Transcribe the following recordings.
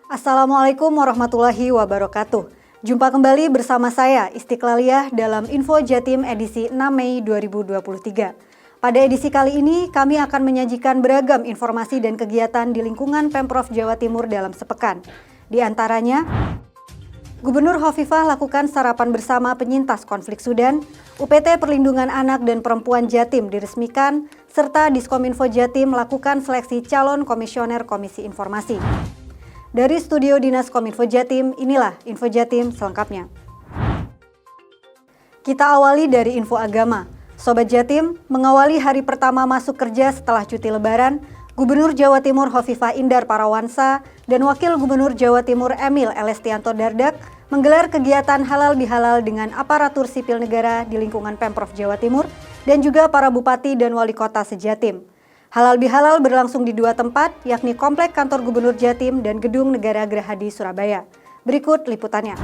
Assalamualaikum warahmatullahi wabarakatuh. Jumpa kembali bersama saya Istiqlaliyah dalam Info Jatim edisi 6 Mei 2023. Pada edisi kali ini kami akan menyajikan beragam informasi dan kegiatan di lingkungan Pemprov Jawa Timur dalam sepekan. Di antaranya, Gubernur Hovifah lakukan sarapan bersama penyintas konflik Sudan, UPT Perlindungan Anak dan Perempuan Jatim diresmikan, serta Diskominfo Jatim melakukan seleksi calon komisioner Komisi Informasi. Dari studio Dinas Kominfo Jatim, inilah Info Jatim selengkapnya. Kita awali dari info agama. Sobat Jatim, mengawali hari pertama masuk kerja setelah cuti Lebaran, Gubernur Jawa Timur Hovifah Indar Parawansa dan Wakil Gubernur Jawa Timur Emil Elestianto Dardak menggelar kegiatan halal bihalal dengan aparatur sipil negara di lingkungan Pemprov Jawa Timur dan juga para bupati dan wali kota se-Jatim. Halal bihalal berlangsung di dua tempat, yakni Komplek Kantor Gubernur Jatim dan Gedung Negara Gerahadi Surabaya. Berikut liputannya.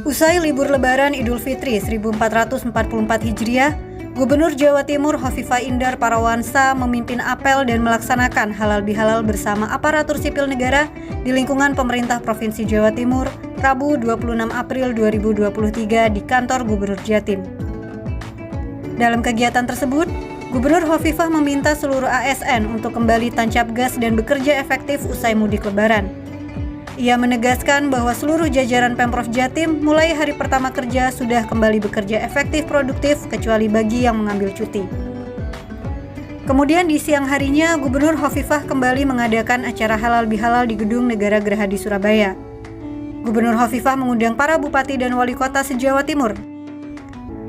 Usai libur Lebaran Idul Fitri 1444 Hijriah, Gubernur Jawa Timur Hovifah Indar Parawansa memimpin apel dan melaksanakan halal bihalal bersama aparatur sipil negara di lingkungan pemerintah Provinsi Jawa Timur Rabu 26 April 2023 di kantor Gubernur Jatim. Dalam kegiatan tersebut, Gubernur Hovifah meminta seluruh ASN untuk kembali tancap gas dan bekerja efektif usai mudik Lebaran. Ia menegaskan bahwa seluruh jajaran Pemprov Jatim mulai hari pertama kerja sudah kembali bekerja efektif produktif kecuali bagi yang mengambil cuti. Kemudian di siang harinya, Gubernur Hovifah kembali mengadakan acara halal bihalal di Gedung Negara Gerahadi Surabaya. Gubernur Hovifah mengundang para bupati dan wali kota se-Jawa Timur.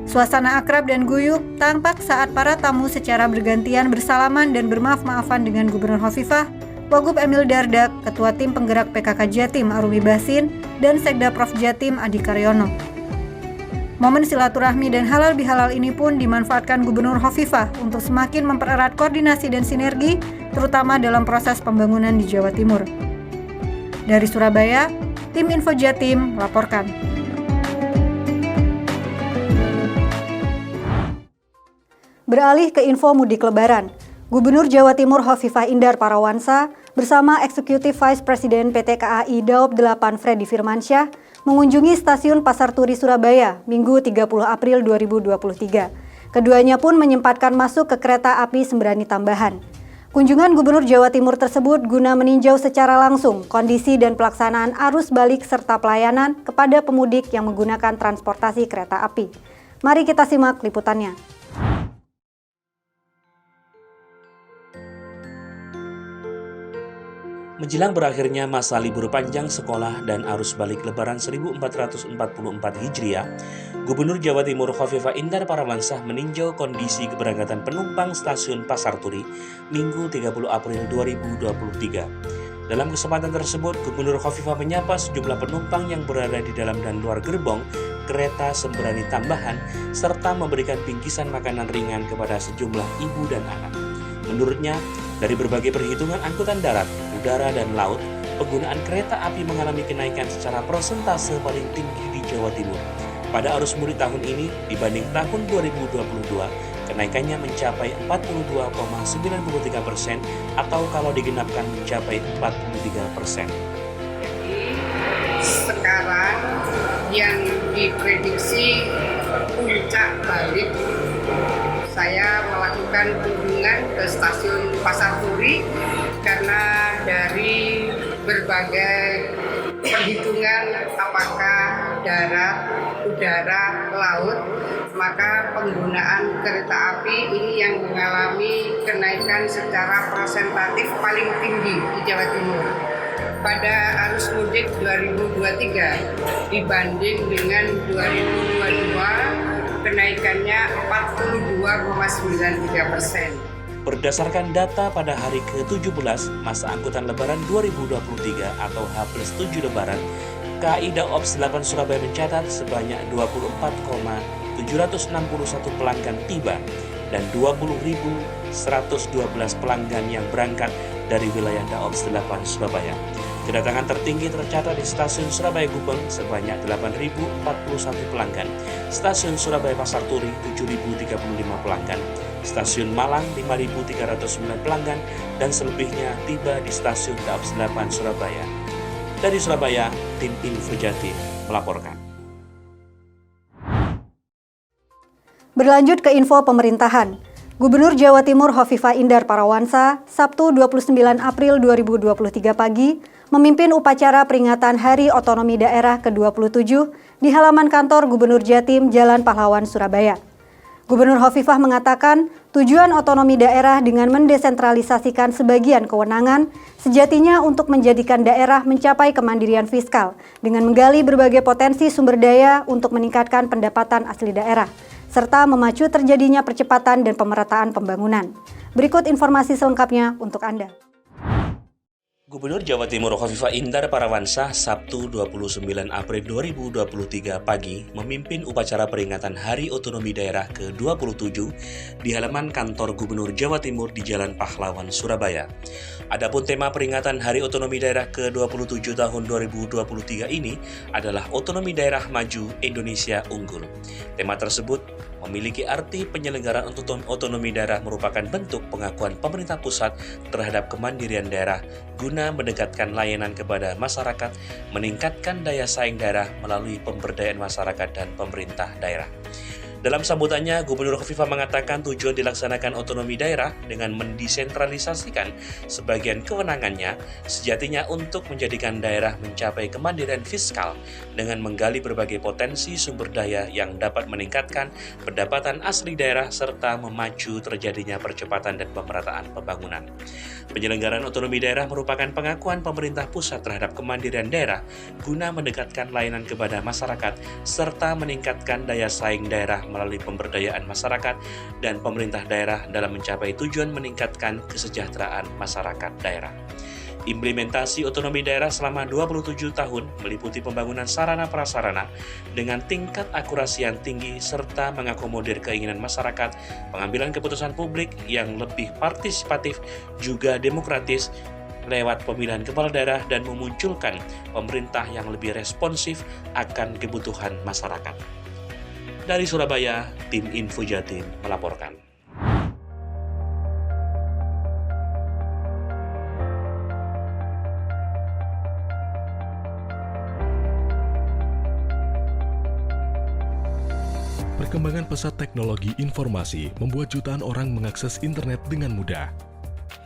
Suasana akrab dan guyup tampak saat para tamu secara bergantian bersalaman dan bermaaf-maafan dengan Gubernur Hovifah, Wagub Emil Dardak, Ketua Tim Penggerak PKK Jatim Arumi Basin, dan Sekda Prof Jatim Adi Karyono. Momen silaturahmi dan halal bihalal ini pun dimanfaatkan Gubernur Hovifah untuk semakin mempererat koordinasi dan sinergi, terutama dalam proses pembangunan di Jawa Timur. Dari Surabaya, Tim Info Jatim melaporkan. Beralih ke info mudik Lebaran, Gubernur Jawa Timur Hovifah Indar Parawansa bersama Eksekutif Vice President PT KAI Daop 8 Freddy Firmansyah mengunjungi Stasiun Pasar Turi Surabaya Minggu 30 April 2023. Keduanya pun menyempatkan masuk ke kereta api Sembrani Tambahan. Kunjungan Gubernur Jawa Timur tersebut guna meninjau secara langsung kondisi dan pelaksanaan arus balik serta pelayanan kepada pemudik yang menggunakan transportasi kereta api. Mari kita simak liputannya. Menjelang berakhirnya masa libur panjang sekolah dan arus balik Lebaran 1444 Hijriah, Gubernur Jawa Timur Hovifah Indar Parawansa meninjau kondisi keberangkatan penumpang stasiun Pasar Turi Minggu 30 April 2023. Dalam kesempatan tersebut, Gubernur Hovifah menyapa sejumlah penumpang yang berada di dalam dan luar gerbong kereta Sembrani Tambahan serta memberikan bingkisan makanan ringan kepada sejumlah ibu dan anak. Menurutnya, dari berbagai perhitungan angkutan darat, udara, dan laut, penggunaan kereta api mengalami kenaikan secara persentase paling tinggi di Jawa Timur. Pada arus mudik tahun ini, dibanding tahun 2022, kenaikannya mencapai 42,93% atau kalau digenapkan mencapai 43%. Sekarang yang diprediksi puncak balik, saya melakukan kunjungan ke stasiun Pasar Turi karena dari berbagai perhitungan apakah darat, udara, laut, maka penggunaan kereta api ini yang mengalami kenaikan secara persentatif paling tinggi di Jawa Timur. Pada arus mudik 2023 dibanding dengan 2022, kenaikannya 42,93%. Berdasarkan data pada hari ke-17 masa angkutan Lebaran 2023 atau H+7 Lebaran, KAI Daop 8 Surabaya mencatat sebanyak 24,761 pelanggan tiba dan 20.112 pelanggan yang berangkat dari wilayah Daop 8 Surabaya. Kedatangan tertinggi tercatat di Stasiun Surabaya Gubeng sebanyak 8.041 pelanggan, Stasiun Surabaya Pasar Turi 7.035 pelanggan, Stasiun Malang 5.309 pelanggan, dan selebihnya tiba di Stasiun Daops 8 Surabaya. Dari Surabaya, tim Info Jatim melaporkan. Berlanjut ke info pemerintahan. Gubernur Jawa Timur Hovifah Indar Parawansa, Sabtu 29 April 2023 pagi, memimpin upacara peringatan Hari Otonomi Daerah ke-27 di halaman kantor Gubernur Jatim Jalan Pahlawan, Surabaya. Gubernur Hovifah mengatakan tujuan otonomi daerah dengan mendesentralisasikan sebagian kewenangan sejatinya untuk menjadikan daerah mencapai kemandirian fiskal dengan menggali berbagai potensi sumber daya untuk meningkatkan pendapatan asli daerah, serta memacu terjadinya percepatan dan pemerataan pembangunan. Berikut informasi selengkapnya untuk Anda. Gubernur Jawa Timur Hovifah Indar Parawansa Sabtu 29 April 2023 pagi memimpin upacara peringatan Hari Otonomi Daerah ke-27 di halaman kantor Gubernur Jawa Timur di Jalan Pahlawan, Surabaya. Adapun tema peringatan Hari Otonomi Daerah ke-27 tahun 2023 ini adalah Otonomi Daerah Maju, Indonesia Unggul. Tema tersebut memiliki arti penyelenggaraan otonomi daerah merupakan bentuk pengakuan pemerintah pusat terhadap kemandirian daerah guna mendekatkan layanan kepada masyarakat, meningkatkan daya saing daerah melalui pemberdayaan masyarakat dan pemerintah daerah. Dalam sambutannya, Gubernur Hovifah mengatakan tujuan dilaksanakan otonomi daerah dengan mendesentralisasikan sebagian kewenangannya sejatinya untuk menjadikan daerah mencapai kemandirian fiskal dengan menggali berbagai potensi sumber daya yang dapat meningkatkan pendapatan asli daerah serta memacu terjadinya percepatan dan pemerataan pembangunan. Penyelenggaraan otonomi daerah merupakan pengakuan pemerintah pusat terhadap kemandirian daerah guna mendekatkan layanan kepada masyarakat serta meningkatkan daya saing daerah melalui pemberdayaan masyarakat dan pemerintah daerah dalam mencapai tujuan meningkatkan kesejahteraan masyarakat daerah. Implementasi otonomi daerah selama 27 tahun meliputi pembangunan sarana-prasarana dengan tingkat akurasi yang tinggi serta mengakomodir keinginan masyarakat, pengambilan keputusan publik yang lebih partisipatif juga demokratis lewat pemilihan kepala daerah dan memunculkan pemerintah yang lebih responsif akan kebutuhan masyarakat. Dari Surabaya, tim Info Jatim melaporkan. Perkembangan pesat teknologi informasi membuat jutaan orang mengakses internet dengan mudah.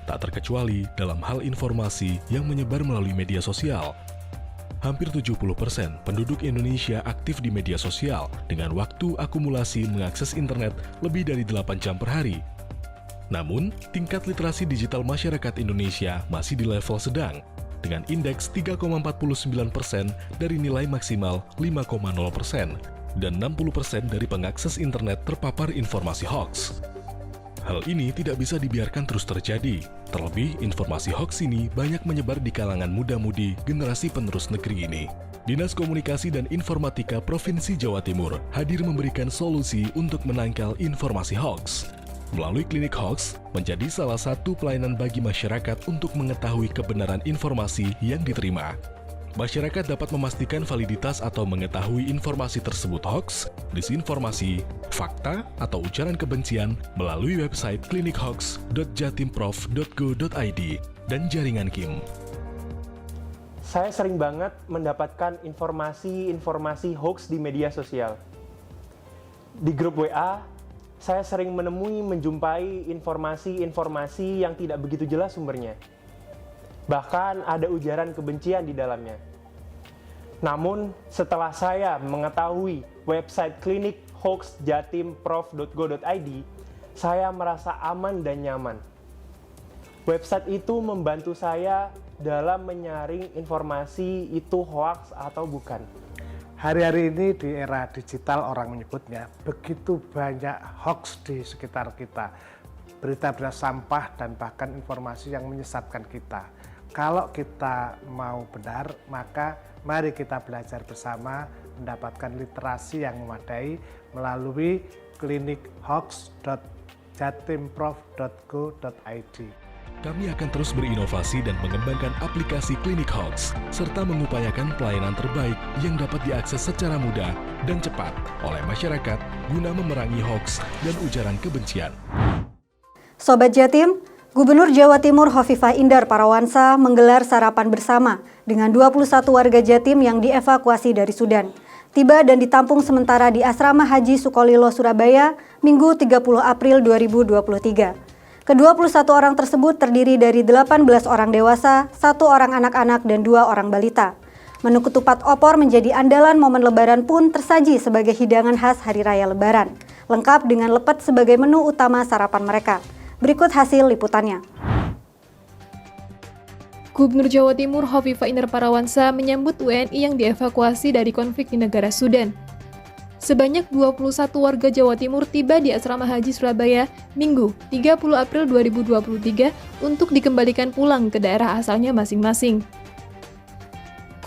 Tak terkecuali dalam hal informasi yang menyebar melalui media sosial. Hampir 70% penduduk Indonesia aktif di media sosial dengan waktu akumulasi mengakses internet lebih dari 8 jam per hari. Namun, tingkat literasi digital masyarakat Indonesia masih di level sedang, dengan indeks 3,49% dari nilai maksimal 5,0%, dan 60% dari pengakses internet terpapar informasi hoax. Hal ini tidak bisa dibiarkan terus terjadi. Terlebih, informasi hoax ini banyak menyebar di kalangan muda-mudi generasi penerus negeri ini. Dinas Komunikasi dan Informatika Provinsi Jawa Timur hadir memberikan solusi untuk menangkal informasi hoax. Melalui klinik hoax menjadi salah satu pelayanan bagi masyarakat untuk mengetahui kebenaran informasi yang diterima. Masyarakat dapat memastikan validitas atau mengetahui informasi tersebut hoax, disinformasi, fakta, atau ujaran kebencian melalui website klinikhoax.jatimprof.go.id dan jaringan KIM. Saya sering banget mendapatkan informasi hoax di media sosial. Di grup WA, saya sering menjumpai informasi yang tidak begitu jelas sumbernya. Bahkan ada ujaran kebencian di dalamnya. Namun, setelah saya mengetahui website klinikhoax.jatimprof.go.id, saya merasa aman dan nyaman. Website itu membantu saya dalam menyaring informasi itu hoax atau bukan. Hari-hari ini di era digital orang menyebutnya, begitu banyak hoax di sekitar kita. Berita-berita sampah dan bahkan informasi yang menyesatkan kita. Kalau kita mau benar, maka mari kita belajar bersama mendapatkan literasi yang memadai melalui klinikhoax.jatimprof.go.id. Kami akan terus berinovasi dan mengembangkan aplikasi Klinik Hoax, serta mengupayakan pelayanan terbaik yang dapat diakses secara mudah dan cepat oleh masyarakat guna memerangi hoax dan ujaran kebencian. Sobat Jatim, Gubernur Jawa Timur Hovifah Indar Parawansa menggelar sarapan bersama dengan 21 warga Jatim yang dievakuasi dari Sudan. Tiba dan ditampung sementara di Asrama Haji Sukolilo, Surabaya, Minggu 30 April 2023. Ke-21 orang tersebut terdiri dari 18 orang dewasa, 1 orang anak-anak, dan 2 orang balita. Menu ketupat opor menjadi andalan momen Lebaran pun tersaji sebagai hidangan khas Hari Raya Lebaran, lengkap dengan lepet sebagai menu utama sarapan mereka. Berikut hasil liputannya. Gubernur Jawa Timur Hovifah Indar Parawansa menyambut WNI yang dievakuasi dari konflik di negara Sudan. Sebanyak 21 warga Jawa Timur tiba di Asrama Haji Surabaya Minggu 30 April 2023 untuk dikembalikan pulang ke daerah asalnya masing-masing.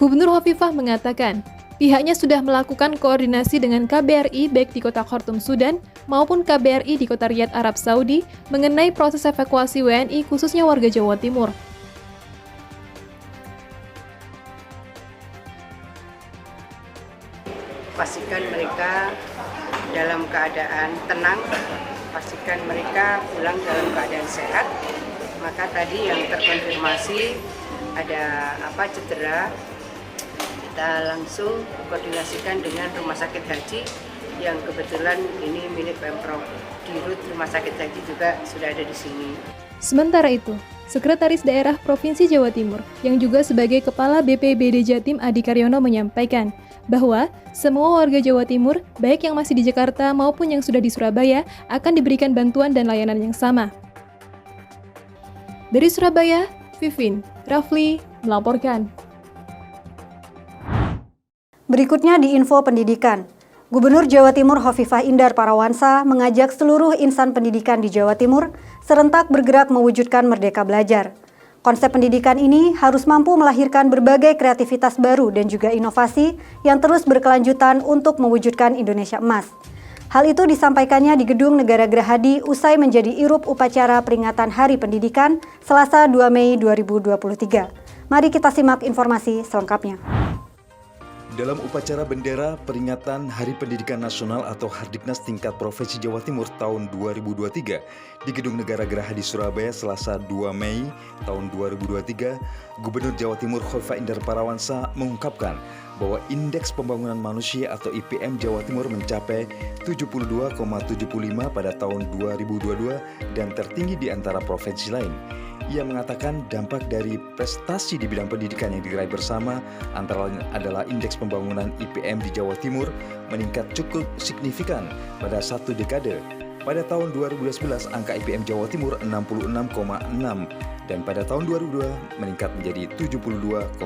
Gubernur Hovifah mengatakan, pihaknya sudah melakukan koordinasi dengan KBRI baik di kota Khartoum, Sudan maupun KBRI di kota Riyadh, Arab Saudi mengenai proses evakuasi WNI khususnya warga Jawa Timur. Pastikan mereka dalam keadaan tenang, pastikan mereka pulang dalam keadaan sehat. Maka tadi yang terkonfirmasi ada cedera, kita langsung koordinasikan dengan Rumah Sakit Haji yang kebetulan ini milik Pemprov. Dirut Rumah Sakit Haji juga sudah ada di sini. Sementara itu, Sekretaris Daerah Provinsi Jawa Timur yang juga sebagai Kepala BPBD Jatim Adi Karyono menyampaikan bahwa semua warga Jawa Timur, baik yang masih di Jakarta maupun yang sudah di Surabaya, akan diberikan bantuan dan layanan yang sama. Dari Surabaya, Vivin Rafli melaporkan. Berikutnya di info pendidikan. Gubernur Jawa Timur Hovifah Indar Parawansa mengajak seluruh insan pendidikan di Jawa Timur serentak bergerak mewujudkan Merdeka Belajar. Konsep pendidikan ini harus mampu melahirkan berbagai kreativitas baru dan juga inovasi yang terus berkelanjutan untuk mewujudkan Indonesia Emas. Hal itu disampaikannya di Gedung Negara Gerahadi usai menjadi irup upacara peringatan Hari Pendidikan Selasa 2 Mei 2023. Mari kita simak informasi selengkapnya. Dalam upacara bendera peringatan Hari Pendidikan Nasional atau Hardiknas tingkat Provinsi Jawa Timur tahun 2023 di Gedung Negara Gerahadi Surabaya Selasa 2 Mei tahun 2023, Gubernur Jawa Timur Hovifah Indar Parawansa mengungkapkan bahwa Indeks Pembangunan Manusia atau IPM Jawa Timur mencapai 72,75 pada tahun 2022 dan tertinggi di antara provinsi lain. Ia mengatakan dampak dari prestasi di bidang pendidikan yang diraih bersama antara lain adalah indeks pembangunan IPM di Jawa Timur meningkat cukup signifikan pada satu dekade. Pada tahun 2011 angka IPM Jawa Timur 66,6 dan pada tahun 2002 meningkat menjadi 72,75.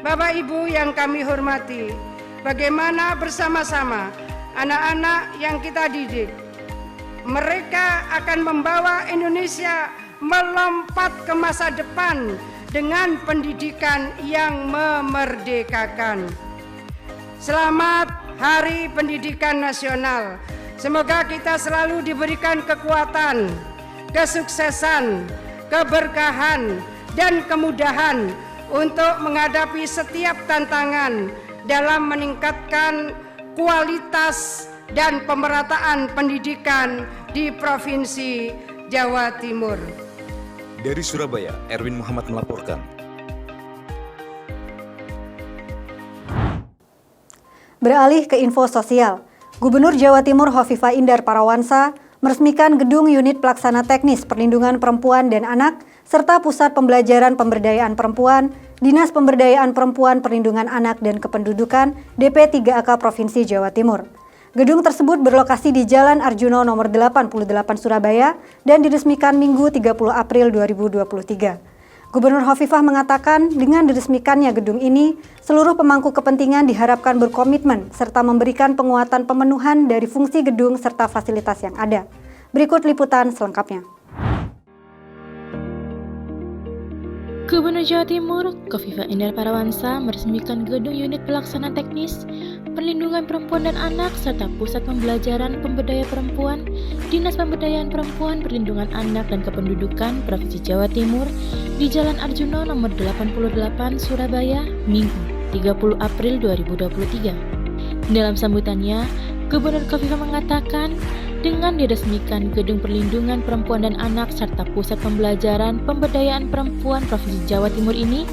Bapak Ibu yang kami hormati, bagaimana bersama-sama anak-anak yang kita didik, mereka akan membawa Indonesia melompat ke masa depan dengan pendidikan yang memerdekakan. Selamat Hari Pendidikan Nasional. Semoga kita selalu diberikan kekuatan, kesuksesan, keberkahan, dan kemudahan untuk menghadapi setiap tantangan dalam meningkatkan kualitas dan pemerataan pendidikan di Provinsi Jawa Timur. Dari Surabaya, Erwin Muhammad melaporkan. Beralih ke info sosial. Gubernur Jawa Timur Hovifah Indar Parawansa meresmikan Gedung Unit Pelaksana Teknis Perlindungan Perempuan dan Anak serta Pusat Pembelajaran Pemberdayaan Perempuan, Dinas Pemberdayaan Perempuan Perlindungan Anak dan Kependudukan DP 3AK Provinsi Jawa Timur. Gedung tersebut berlokasi di Jalan Arjuno nomor 88 Surabaya dan diresmikan Minggu 30 April 2023. Gubernur Hovifah mengatakan dengan diresmikannya gedung ini, seluruh pemangku kepentingan diharapkan berkomitmen serta memberikan penguatan pemenuhan dari fungsi gedung serta fasilitas yang ada. Berikut liputan selengkapnya. Gubernur Jawa Timur, Hovifah Indar Parawansa meresmikan Gedung Unit Pelaksana Teknis Perlindungan Perempuan dan Anak serta Pusat Pembelajaran Pemberdayaan Perempuan, Dinas Pemberdayaan Perempuan Perlindungan Anak dan Kependudukan Provinsi Jawa Timur di Jalan Arjuno nomor 88 Surabaya, Minggu 30 April 2023. Dalam sambutannya, Gubernur Hovifah mengatakan dengan diresmikan Gedung Perlindungan Perempuan dan Anak serta Pusat Pembelajaran Pemberdayaan Perempuan Provinsi Jawa Timur ini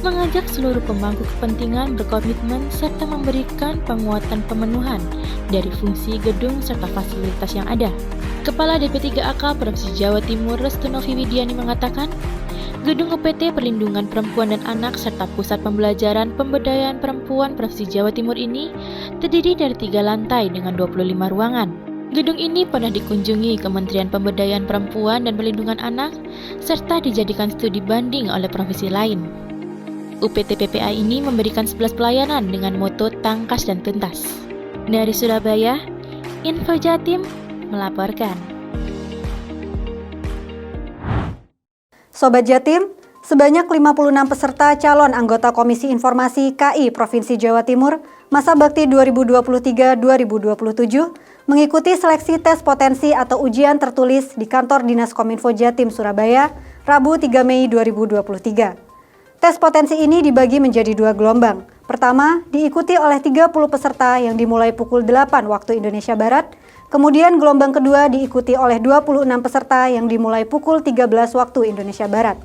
mengajak seluruh pemangku kepentingan berkomitmen serta memberikan penguatan pemenuhan dari fungsi gedung serta fasilitas yang ada. Kepala DP3AK Provinsi Jawa Timur Restunovi Widiani mengatakan, Gedung UPT Perlindungan Perempuan dan Anak serta Pusat Pembelajaran Pemberdayaan Perempuan Provinsi Jawa Timur ini terdiri dari 3 lantai dengan 25 ruangan. Gedung ini pernah dikunjungi Kementerian Pemberdayaan Perempuan dan Perlindungan Anak serta dijadikan studi banding oleh provinsi lain. UPT PPA ini memberikan 11 pelayanan dengan moto tangkas dan tuntas. Dari Surabaya, Info Jatim melaporkan. Sobat Jatim, sebanyak 56 peserta calon anggota Komisi Informasi KI Provinsi Jawa Timur masa bakti 2023-2027 mengikuti seleksi tes potensi atau ujian tertulis di kantor Dinas Kominfo Jatim Surabaya, Rabu 3 Mei 2023. Tes potensi ini dibagi menjadi 2 gelombang. Pertama, diikuti oleh 30 peserta yang dimulai pukul 8 waktu Indonesia Barat. Kemudian gelombang kedua diikuti oleh 26 peserta yang dimulai pukul 13 waktu Indonesia Barat.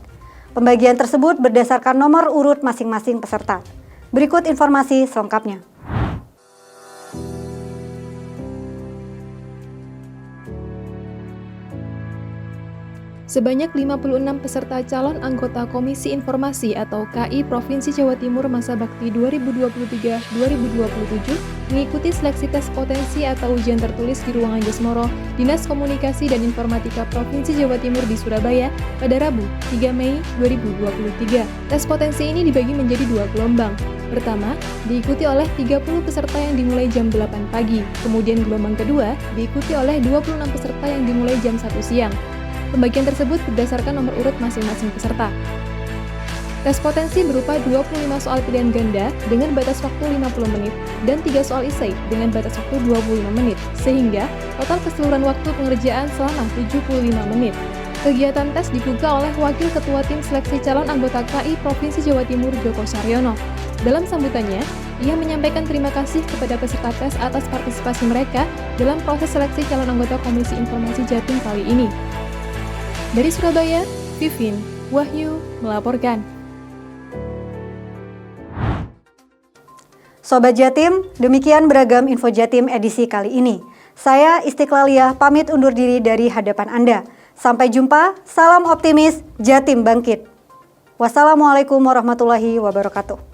Pembagian tersebut berdasarkan nomor urut masing-masing peserta. Berikut informasi selengkapnya. Sebanyak 56 peserta calon anggota Komisi Informasi atau KI Provinsi Jawa Timur masa bakti 2023-2027 mengikuti seleksi tes potensi atau ujian tertulis di ruangan Jasmoro, Dinas Komunikasi dan Informatika Provinsi Jawa Timur di Surabaya pada Rabu 3 Mei 2023. Tes potensi ini dibagi menjadi 2 gelombang. Pertama, diikuti oleh 30 peserta yang dimulai jam 8 pagi. Kemudian gelombang kedua diikuti oleh 26 peserta yang dimulai jam 1 siang. Pembagian tersebut berdasarkan nomor urut masing-masing peserta. Tes potensi berupa 25 soal pilihan ganda dengan batas waktu 50 menit dan 3 soal esai dengan batas waktu 25 menit, sehingga total keseluruhan waktu pengerjaan selama 75 menit. Kegiatan tes dibuka oleh Wakil Ketua Tim Seleksi Calon Anggota KI Provinsi Jawa Timur Joko Saryono. Dalam sambutannya, ia menyampaikan terima kasih kepada peserta tes atas partisipasi mereka dalam proses seleksi calon anggota Komisi Informasi Jatim kali ini. Dari Surabaya, Vivin Wahyu melaporkan. Sobat Jatim, demikian beragam info Jatim edisi kali ini. Saya Istiqlaliyah pamit undur diri dari hadapan Anda. Sampai jumpa, salam optimis, Jatim bangkit. Wassalamualaikum warahmatullahi wabarakatuh.